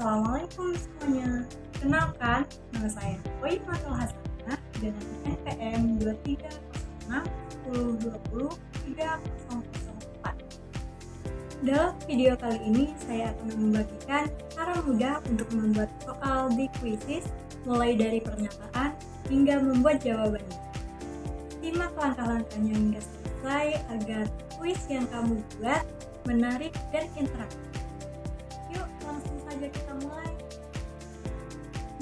Assalamualaikum semuanya. Kenalkan, nama saya Hoimatul Hasanah dengan NPM 230610203004. Dalam video kali ini saya akan membagikan cara mudah untuk membuat soal di kuisis mulai dari pernyataan hingga membuat jawabannya. Simak langkah-langkahnya hingga selesai agar kuis yang kamu buat menarik dan interaktif. Yuk, langsung saja kita mulai.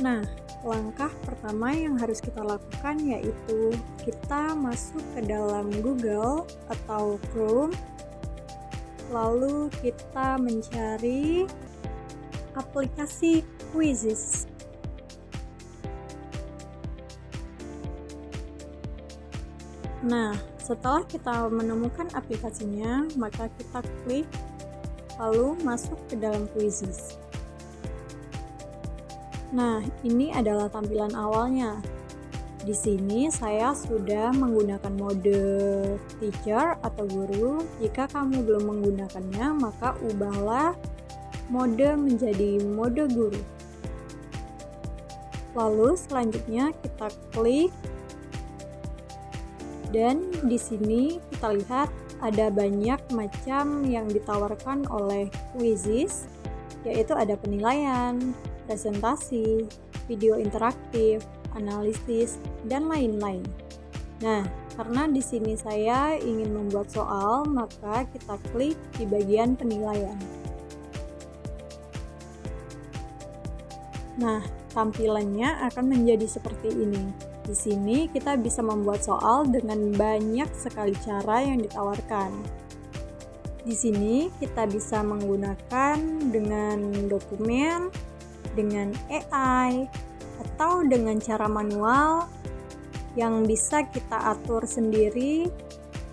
Nah, langkah pertama yang harus kita lakukan yaitu kita masuk ke dalam Google atau Chrome, lalu kita mencari aplikasi Quizizz. Nah, setelah kita menemukan aplikasinya, maka kita klik lalu masuk ke dalam Quizizz. Nah, ini adalah tampilan awalnya. Di sini saya sudah menggunakan mode teacher atau guru. Jika kamu belum menggunakannya, maka ubahlah mode menjadi mode guru. Lalu selanjutnya kita klik dan di sini kita lihat ada banyak macam yang ditawarkan oleh Quizizz, yaitu ada penilaian, presentasi, video interaktif, analisis, dan lain-lain. Nah, karena di sini saya ingin membuat soal, maka kita klik di bagian penilaian. Nah, tampilannya akan menjadi seperti ini. Di sini kita bisa membuat soal dengan banyak sekali cara yang ditawarkan. Di sini kita bisa menggunakan dengan dokumen, dengan AI, atau dengan cara manual yang bisa kita atur sendiri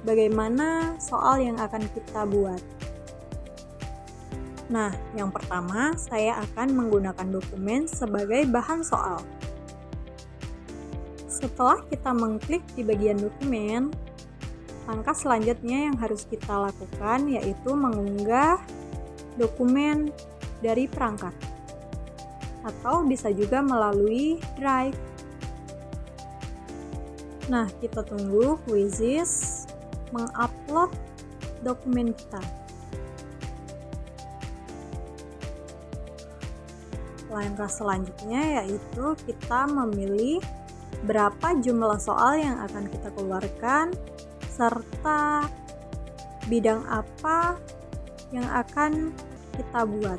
bagaimana soal yang akan kita buat. Nah, yang pertama saya akan menggunakan dokumen sebagai bahan soal. Setelah kita mengklik di bagian dokumen, langkah selanjutnya yang harus kita lakukan yaitu mengunggah dokumen dari perangkat, atau bisa juga melalui Drive. Nah, kita tunggu Quizizz mengupload dokumen kita. Langkah selanjutnya yaitu kita memilih berapa jumlah soal yang akan kita keluarkan, serta bidang apa yang akan kita buat.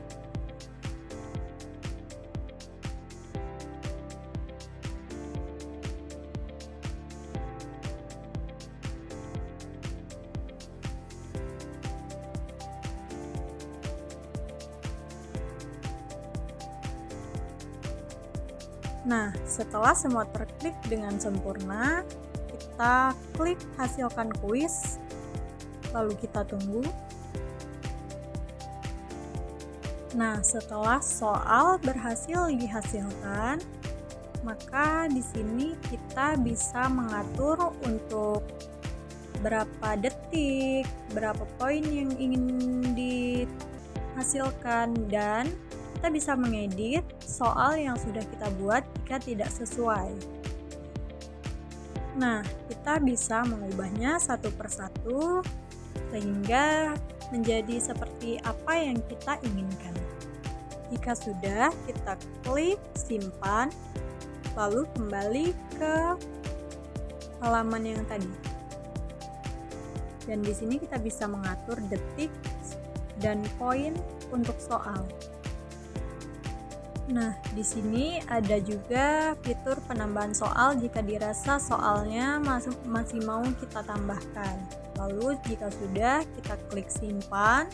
Nah, setelah semua terklik dengan sempurna, kita klik hasilkan kuis, lalu kita tunggu. Nah, setelah soal berhasil dihasilkan, maka di sini kita bisa mengatur untuk berapa detik, berapa poin yang ingin dihasilkan, dan kita bisa mengedit soal yang sudah kita buat jika tidak sesuai. Nah, kita bisa mengubahnya satu persatu sehingga menjadi seperti apa yang kita inginkan. Jika sudah, kita klik simpan, lalu kembali ke halaman yang tadi. Dan di sini kita bisa mengatur detik dan poin untuk soal. Nah, di sini ada juga fitur penambahan soal jika dirasa soalnya masih mau kita tambahkan. Lalu jika sudah, kita klik simpan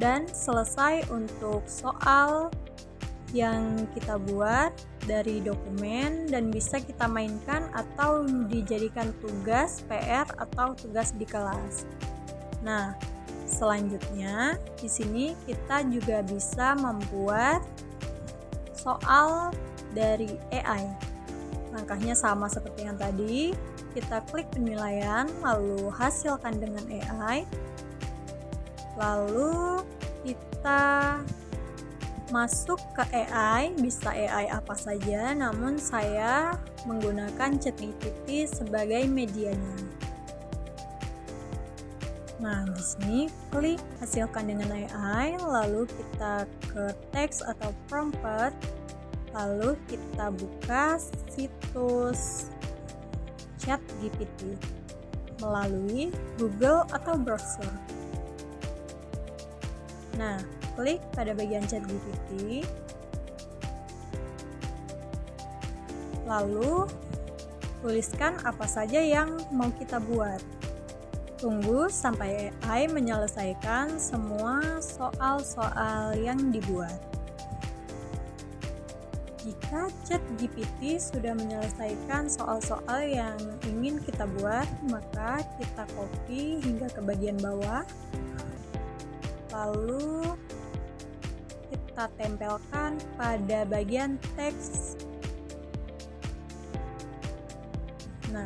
dan selesai untuk soal yang kita buat dari dokumen dan bisa kita mainkan atau dijadikan tugas PR atau tugas di kelas. Nah, selanjutnya di sini kita juga bisa membuat soal dari AI. Langkahnya sama seperti yang tadi, kita klik penilaian, lalu hasilkan dengan AI, lalu kita masuk ke AI, bisa AI apa saja, namun saya menggunakan ChatGPT sebagai medianya. Nah, di sini klik hasilkan dengan AI, lalu kita ke teks atau prompt, lalu kita buka situs ChatGPT melalui Google atau browser. Nah, klik pada bagian ChatGPT, lalu tuliskan apa saja yang mau kita buat. Tunggu sampai AI menyelesaikan semua soal-soal yang dibuat. Jika ChatGPT sudah menyelesaikan soal-soal yang ingin kita buat, maka kita copy hingga ke bagian bawah, lalu kita tempelkan pada bagian teks. Nah,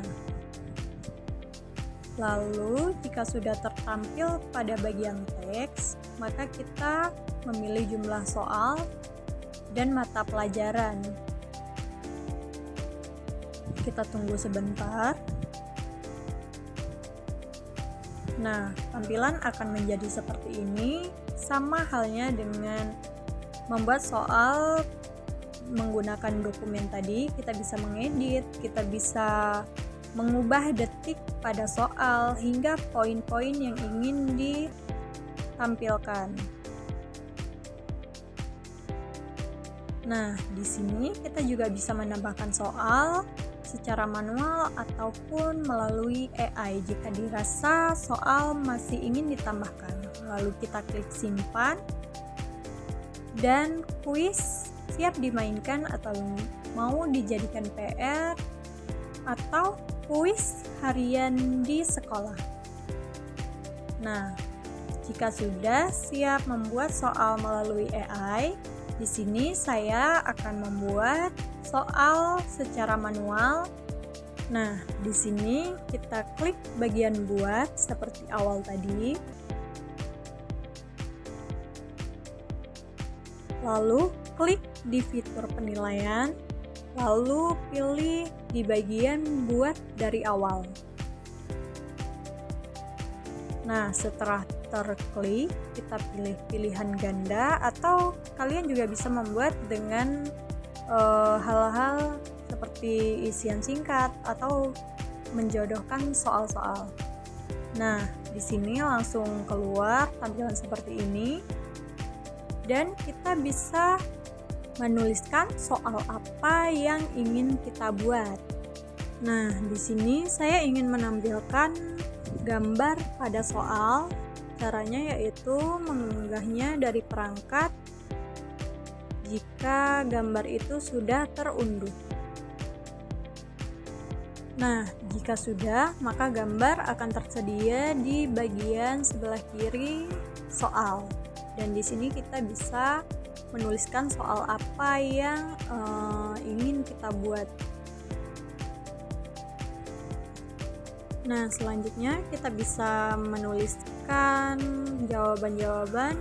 lalu jika sudah tertampil pada bagian teks, maka kita memilih jumlah soal dan mata pelajaran. Kita tunggu sebentar. Nah, tampilan akan menjadi seperti ini, sama halnya dengan membuat soal menggunakan dokumen tadi. Kita bisa mengedit, kita bisa mengubah detik pada soal hingga poin-poin yang ingin ditampilkan. Nah, di sini kita juga bisa menambahkan soal secara manual ataupun melalui AI jika dirasa soal masih ingin ditambahkan. Lalu kita klik simpan dan kuis siap dimainkan atau mau dijadikan PR atau kuis harian di sekolah. Nah, jika sudah siap membuat soal melalui AI, di sini saya akan membuat soal secara manual. Nah, di sini kita klik bagian buat seperti awal tadi. Lalu klik di fitur penilaian, lalu pilih di bagian buat dari awal. Nah, setelah terklik, kita pilih pilihan ganda atau kalian juga bisa membuat dengan hal-hal seperti isian singkat atau menjodohkan soal-soal. Nah, di sini langsung keluar tampilan seperti ini dan kita bisa menuliskan soal apa yang ingin kita buat. Nah, di sini saya ingin menampilkan gambar pada soal. Caranya yaitu mengunggahnya dari perangkat jika gambar itu sudah terunduh. Nah, jika sudah, maka gambar akan tersedia di bagian sebelah kiri soal. Dan di sini kita bisa menuliskan soal apa yang ingin kita buat. Nah, selanjutnya kita bisa menuliskan jawaban-jawaban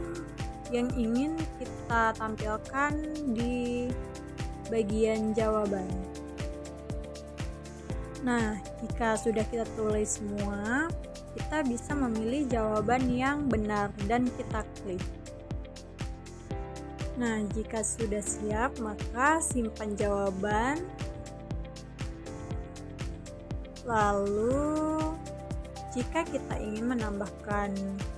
yang ingin kita tampilkan di bagian jawaban. Nah, jika sudah kita tulis semua, kita bisa memilih jawaban yang benar dan kita klik. Nah, jika sudah siap, maka simpan jawaban. Lalu, jika kita ingin menambahkan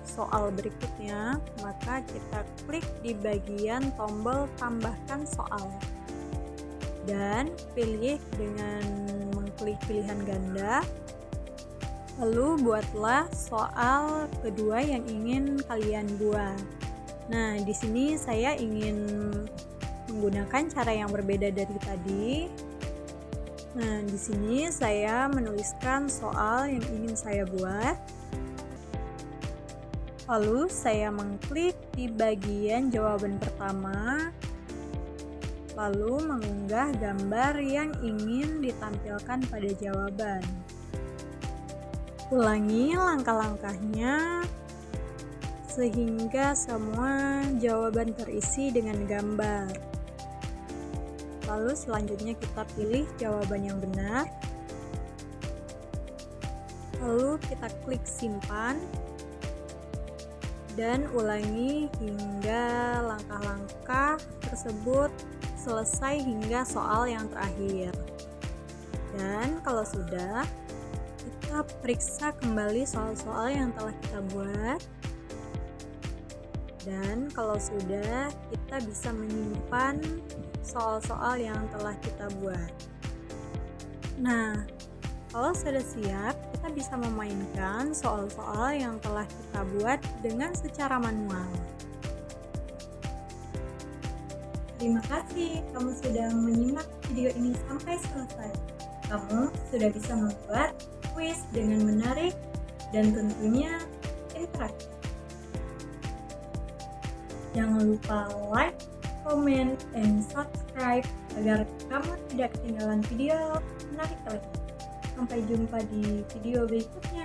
soal berikutnya, maka kita klik di bagian tombol tambahkan soal. Dan pilih dengan mengklik pilihan ganda. Lalu buatlah soal kedua yang ingin kalian buat. Nah, di sini saya ingin menggunakan cara yang berbeda dari tadi. Nah, di sini saya menuliskan soal yang ingin saya buat. Lalu saya mengklik di bagian jawaban pertama. Lalu mengunggah gambar yang ingin ditampilkan pada jawaban. Ulangi langkah-langkahnya sehingga semua jawaban terisi dengan gambar. Lalu selanjutnya kita pilih jawaban yang benar. Lalu kita klik simpan dan ulangi hingga langkah-langkah tersebut selesai hingga soal yang terakhir. Dan kalau sudah, kita periksa kembali soal-soal yang telah kita buat. Dan kalau sudah, kita bisa menyimpan soal-soal yang telah kita buat. Nah, kalau sudah siap, kita bisa memainkan soal-soal yang telah kita buat dengan secara manual. Terima kasih kamu sudah menyimak video ini sampai selesai. Kamu sudah bisa membuat kuis dengan menarik dan tentunya interaktif. Jangan lupa like, comment, and subscribe agar kamu tidak ketinggalan video menarik lainnya. Sampai jumpa di video berikutnya.